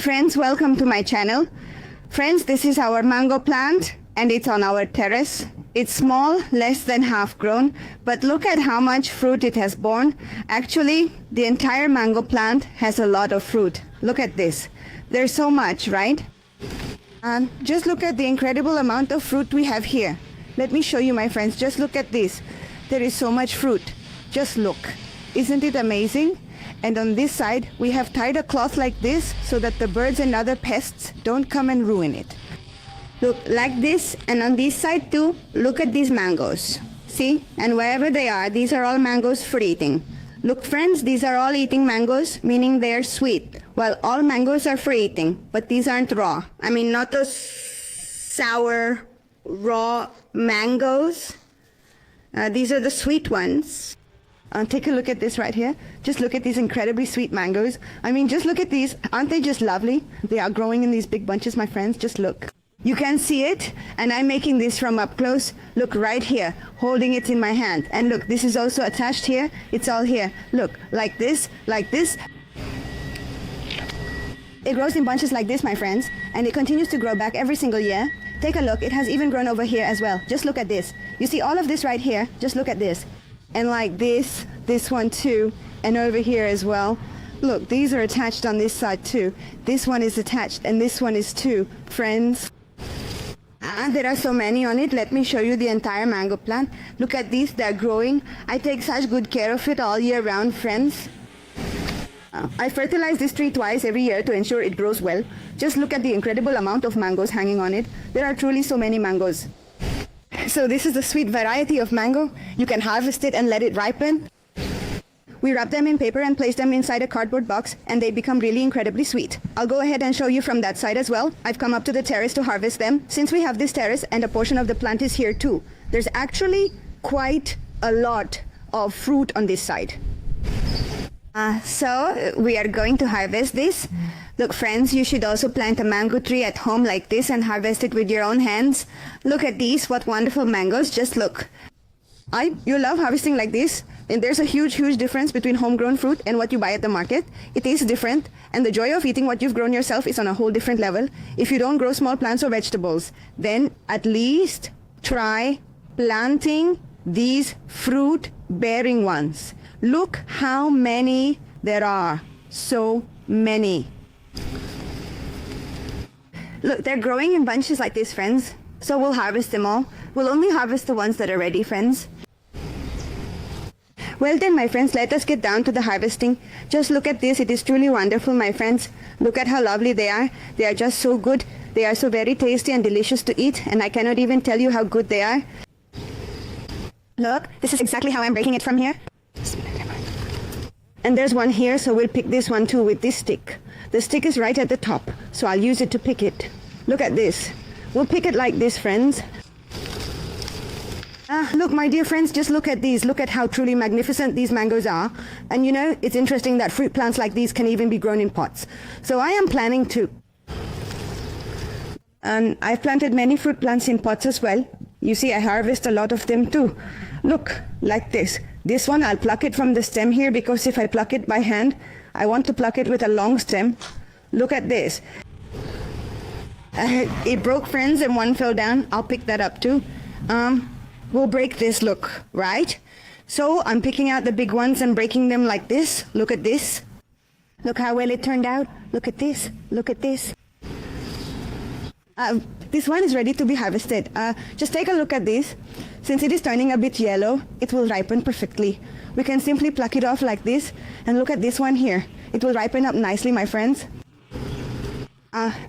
friends, welcome to my channel. Friends, this is our mango plant and it's on our terrace. It's small, less than half grown, but look at how much fruit it has borne. Actually, the entire mango plant has a lot of fruit. Look at this. There's so much, right? And just look at the incredible amount of fruit we have here. Let me show you, my friends. Just look at this. There is so much fruit. Just look. Isn't it amazing? And on this side, we have tied a cloth like this so that the birds and other pests don't come and ruin it. Look, like this, and on this side too, look at these mangoes. See? And wherever they are, these are all mangoes for eating. Look, friends, these are all eating mangoes, meaning they are sweet. Well, all mangoes are for eating, but these aren't raw. I mean, not those sour, raw mangoes. These are the sweet ones. Take a look at this right here. Just look at these incredibly sweet mangoes. I mean, just look at these. Aren't they just lovely? They are growing in these big bunches, my friends. Just look. You can see it, and I'm making this from up close. Look right here, holding it in my hand. And look, this is also attached here. It's all here. Look, like this, like this. It grows in bunches like this, my friends, and it continues to grow back every single year. Take a look. It has even grown over here as well. Just look at this. You see all of this right here? Just look at this. And like this one too, and over here as well. Look, these are attached on this side too. This one is attached, and this one is too, friends. There are so many on it. Let me show you the entire mango plant. Look at these, they're growing. I take such good care of it all year round, friends. I fertilize this tree twice every year to ensure it grows well. Just look at the incredible amount of mangoes hanging on it. There are truly so many mangoes. So this is the sweet variety of mango. You can harvest it and let it ripen. We wrap them in paper and place them inside a cardboard box, and they become really incredibly sweet. I'll go ahead and show you from that side as well. I've come up to the terrace to harvest them. Since we have this terrace and a portion of the plant is here too, there's actually quite a lot of fruit on this side. So we are going to harvest this. Look, friends, you should also plant a mango tree at home like this and harvest it with your own hands. Look at these, what wonderful mangoes. Just look. You love harvesting like this, and there's a huge difference between homegrown fruit and what you buy at the market. It tastes different, and the joy of eating what you've grown yourself is on a whole different level. If you don't grow small plants or vegetables, then at least try planting these fruit-bearing ones. Look how many there are. So many. Look, they're growing in bunches like this, friends. So we'll harvest them all. We'll only harvest the ones that are ready, friends. Well then, my friends, let us get down to the harvesting. Just look at this. It is truly wonderful, my friends. Look at how lovely they are. They are just so good. They are so very tasty and delicious to eat, and I cannot even tell you how good they are. Look, this is exactly how I'm breaking it from here. And there's one here, so we'll pick this one too with this stick. The stick is right at the top, so I'll use it to pick it. Look at this. We'll pick it like this, friends. Look, my dear friends, just look at these. Look at how truly magnificent these mangoes are. And you know, it's interesting that fruit plants like these can even be grown in pots. So I am planning to. And I've planted many fruit plants in pots as well. You see, I harvest a lot of them too. Look, like this. This one, I'll pluck it from the stem here, because if I pluck it by hand, I want to pluck it with a long stem. Look at this. It broke, friends, and one fell down. I'll pick that up too. We'll break this, look, right? So I'm picking out the big ones and breaking them like this. Look at this. Look how well it turned out. Look at this. Look at this. This one is ready to be harvested. Just take a look at this. Since it is turning a bit yellow, it will ripen perfectly. We can simply pluck it off like this, and look at this one here. It will ripen up nicely, my friends.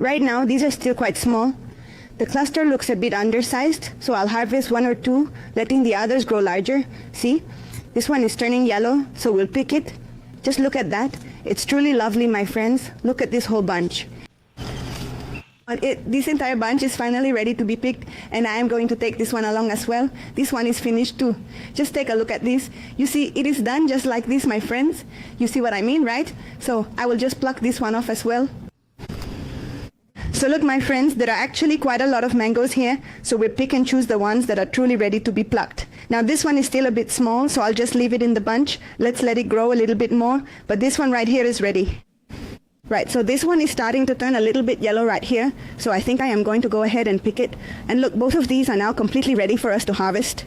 Right now, these are still quite small. The cluster looks a bit undersized, so I'll harvest one or two, letting the others grow larger. See? This one is turning yellow, so we'll pick it. Just look at that. It's truly lovely, my friends. Look at this whole bunch. This entire bunch is finally ready to be picked, and I am going to take this one along as well. This one is finished too. Just take a look at this. You see, it is done just like this, my friends. You see what I mean, right? So I will just pluck this one off as well. So look, my friends, there are actually quite a lot of mangoes here, so we pick and choose the ones that are truly ready to be plucked. Now this one is still a bit small, so I'll just leave it in the bunch. Let's let it grow a little bit more, but this one right here is ready. Right, so this one is starting to turn a little bit yellow right here. So I think I am going to go ahead and pick it. And look, both of these are now completely ready for us to harvest.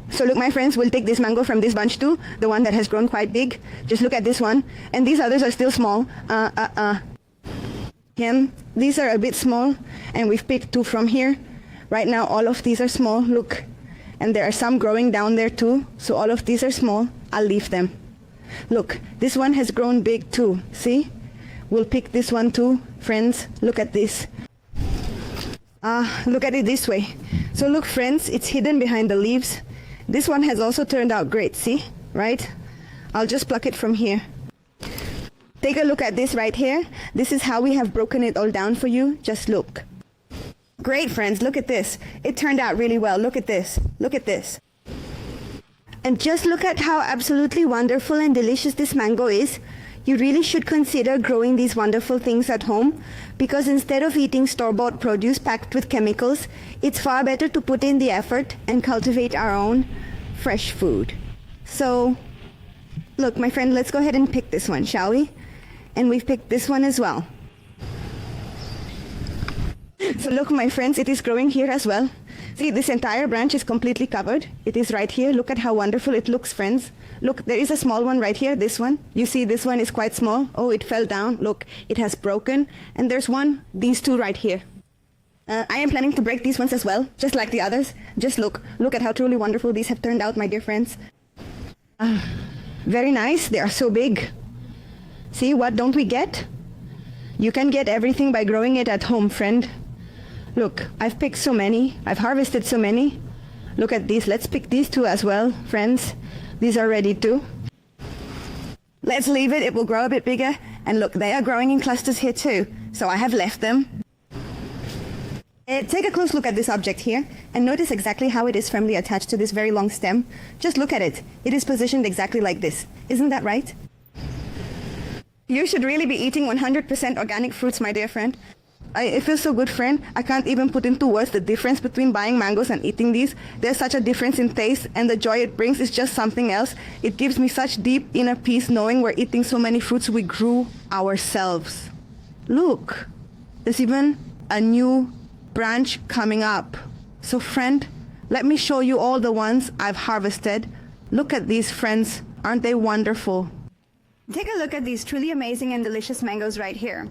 So look, my friends, we'll take this mango from this bunch too, the one that has grown quite big. Just look at this one. And these others are still small. These are a bit small, and we've picked two from here. Right now, all of these are small, look. And there are some growing down there too. So all of these are small. I'll leave them. Look, this one has grown big too. See? We'll pick this one too. Friends, look at this. Look at it this way. So look, friends, it's hidden behind the leaves. This one has also turned out great, see? Right? I'll just pluck it from here. Take a look at this right here. This is how we have broken it all down for you. Just look. Great, friends, look at this. It turned out really well. Look at this. Look at this. And just look at how absolutely wonderful and delicious this mango is. You really should consider growing these wonderful things at home, because instead of eating store-bought produce packed with chemicals, it's far better to put in the effort and cultivate our own fresh food. So, look, my friend, let's go ahead and pick this one, shall we? And we've picked this one as well. So look, my friends, it is growing here as well. See, this entire branch is completely covered. It is right here. Look at how wonderful it looks, friends. Look, there is a small one right here, this one. You see, this one is quite small. Oh, it fell down. Look, it has broken. And there's one, these two right here. I am planning to break these ones as well, just like the others. Just look. Look at how truly wonderful these have turned out, my dear friends. Very nice. They are so big. See, what don't we get? You can get everything by growing it at home, friend. Look, I've picked so many. I've harvested so many. Look at these. Let's pick these two as well, friends. These are ready too. Let's leave it. It will grow a bit bigger. And look, they are growing in clusters here too. So I have left them. Take a close look at this object here and notice exactly how it is firmly attached to this very long stem. Just look at it. It is positioned exactly like this. Isn't that right? You should really be eating 100% organic fruits, my dear friend. It feels so good, friend. I can't even put into words the difference between buying mangoes and eating these. There's such a difference in taste, and the joy it brings is just something else. It gives me such deep inner peace knowing we're eating so many fruits we grew ourselves. Look, there's even a new branch coming up. So, friend, let me show you all the ones I've harvested. Look at these, friends. Aren't they wonderful? Take a look at these truly amazing and delicious mangoes right here.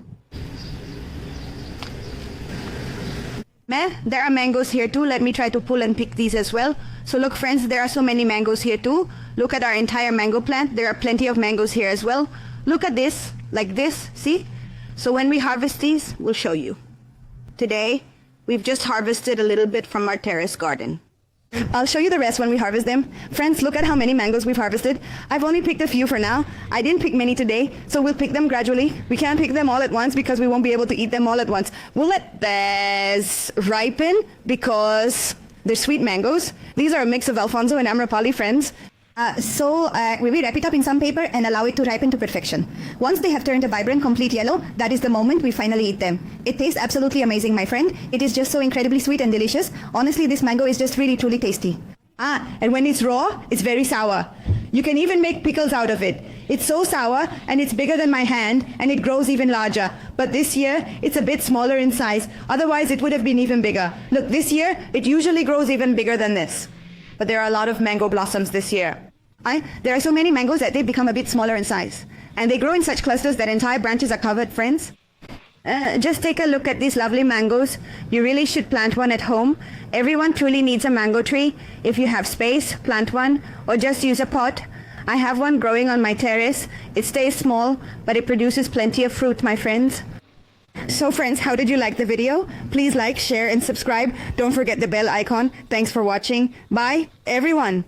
There are mangoes here too. Let me try to pull and pick these as well. So look, friends, there are so many mangoes here too. Look at our entire mango plant. There are plenty of mangoes here as well. Look at this, like this, see? So when we harvest these, we'll show you. Today, we've just harvested a little bit from our terrace garden. I'll show you the rest when we harvest them. Friends, look at how many mangoes we've harvested. I've only picked a few for now. I didn't pick many today, so we'll pick them gradually. We can't pick them all at once because we won't be able to eat them all at once. We'll let these ripen because they're sweet mangoes. These are a mix of Alfonso and Amrapali, friends. We will wrap it up in some paper and allow it to ripen to perfection. Once they have turned a vibrant, complete yellow, that is the moment we finally eat them. It tastes absolutely amazing, my friend. It is just so incredibly sweet and delicious. Honestly, this mango is just really, truly tasty. And when it's raw, it's very sour. You can even make pickles out of it. It's so sour, and it's bigger than my hand, and it grows even larger. But this year, it's a bit smaller in size. Otherwise, it would have been even bigger. Look, this year, it usually grows even bigger than this. But there are a lot of mango blossoms this year. There are so many mangoes that they become a bit smaller in size. And they grow in such clusters that entire branches are covered, friends. Just take a look at these lovely mangoes. You really should plant one at home. Everyone truly needs a mango tree. If you have space, plant one, or just use a pot. I have one growing on my terrace. It stays small, but it produces plenty of fruit, my friends. So friends, how did you like the video? Please like, share, and subscribe. Don't forget the bell icon. Thanks for watching. Bye, everyone.